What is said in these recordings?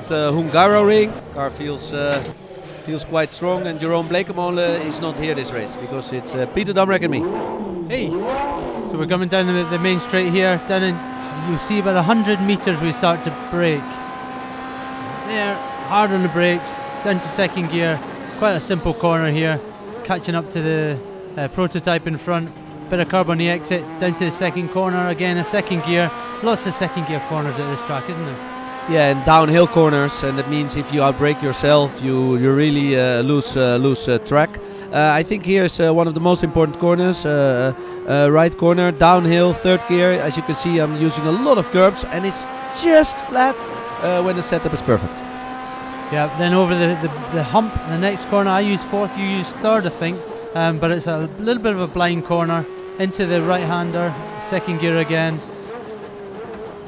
at Hungaroring. Car feels quite strong, and Jerome Blekemolen is not here this race because it's Peter Damrek and me. Hey, so we're coming down the main straight here. Down in, you see about 100 meters we start to brake. There, hard on the brakes, down to second gear. Quite a simple corner here, catching up to the prototype in front. Bit of curb on the exit, down to the second corner, again a second gear. Lots of second gear corners at this track, isn't there? Yeah, and downhill corners, and that means if you outbrake yourself, you really lose track. I think here's one of the most important corners, right corner, downhill, third gear. As you can see, I'm using a lot of curbs, and it's just flat when the setup is perfect. Yeah, then over the hump, the next corner, I use fourth, you use third, I think, but it's a little bit of a blind corner, into the right-hander, second gear again.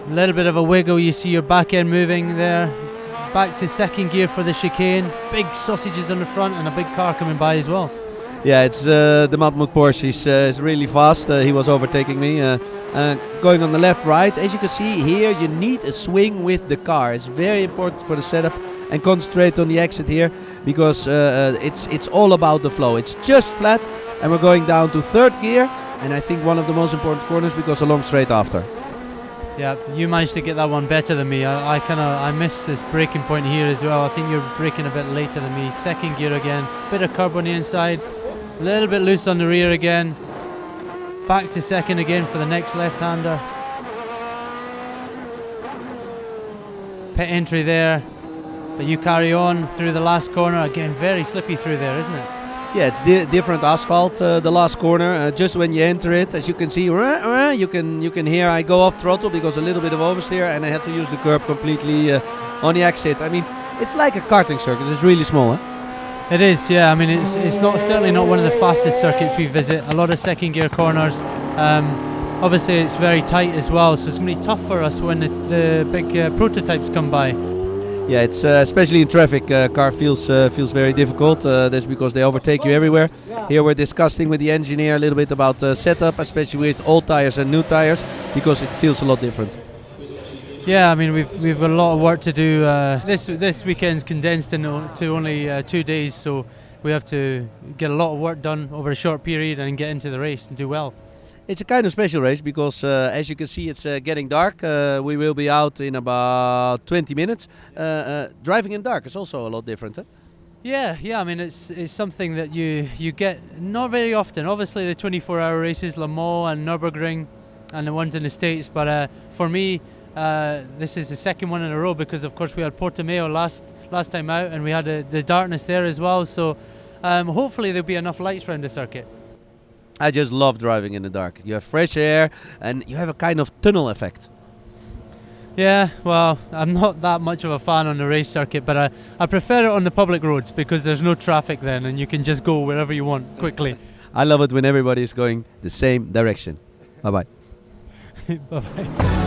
A little bit of a wiggle, you see your back end moving there. Back to second gear for the chicane. Big sausages on the front and a big car coming by as well. Yeah, it's the Matmut Porsche. He's really fast. He was overtaking me. Going on the left, right. As you can see here, you need a swing with the car. It's very important for the setup. And concentrate on the exit here, because it's all about the flow. It's just flat, and we're going down to third gear. And I think one of the most important corners, because a long straight after. Yeah, you managed to get that one better than me. I missed this braking point here as well. I think you're braking a bit later than me. Second gear again, bit of curb on the inside, a little bit loose on the rear again. Back to second again for the next left-hander. Pit entry there, but you carry on through the last corner. Again, very slippy through there, isn't it? Yeah, it's different asphalt, the last corner. Just when you enter it, as you can see, you can hear I go off throttle because a little bit of oversteer, and I had to use the curb completely on the exit. I mean, it's like a karting circuit. It's really small, huh? It is, yeah. I mean, it's certainly not one of the fastest circuits we visit. A lot of second gear corners. Obviously, it's very tight as well, so it's going to be tough for us when the big prototypes come by. Yeah, it's especially in traffic, car feels very difficult. That's because they overtake you everywhere. Here we're discussing with the engineer a little bit about setup, especially with old tires and new tires, because it feels a lot different. Yeah, I mean we've got a lot of work to do. This weekend's condensed into only 2 days, so we have to get a lot of work done over a short period and get into the race and do well. It's a kind of special race because, as you can see, it's getting dark. We will be out in about 20 minutes. Driving in dark is also a lot different, huh? Yeah. I mean, it's something that you get not very often. Obviously, the 24-hour races, Le Mans and Nürburgring, and the ones in the States. But for me, this is the second one in a row because, of course, we had Portimao last time out, and we had the darkness there as well. So hopefully there'll be enough lights around the circuit. I just love driving in the dark. You have fresh air and you have a kind of tunnel effect. Yeah, well, I'm not that much of a fan on the race circuit, but I prefer it on the public roads because there's no traffic then and you can just go wherever you want quickly. I love it when everybody is going the same direction. Bye-bye. Bye-bye.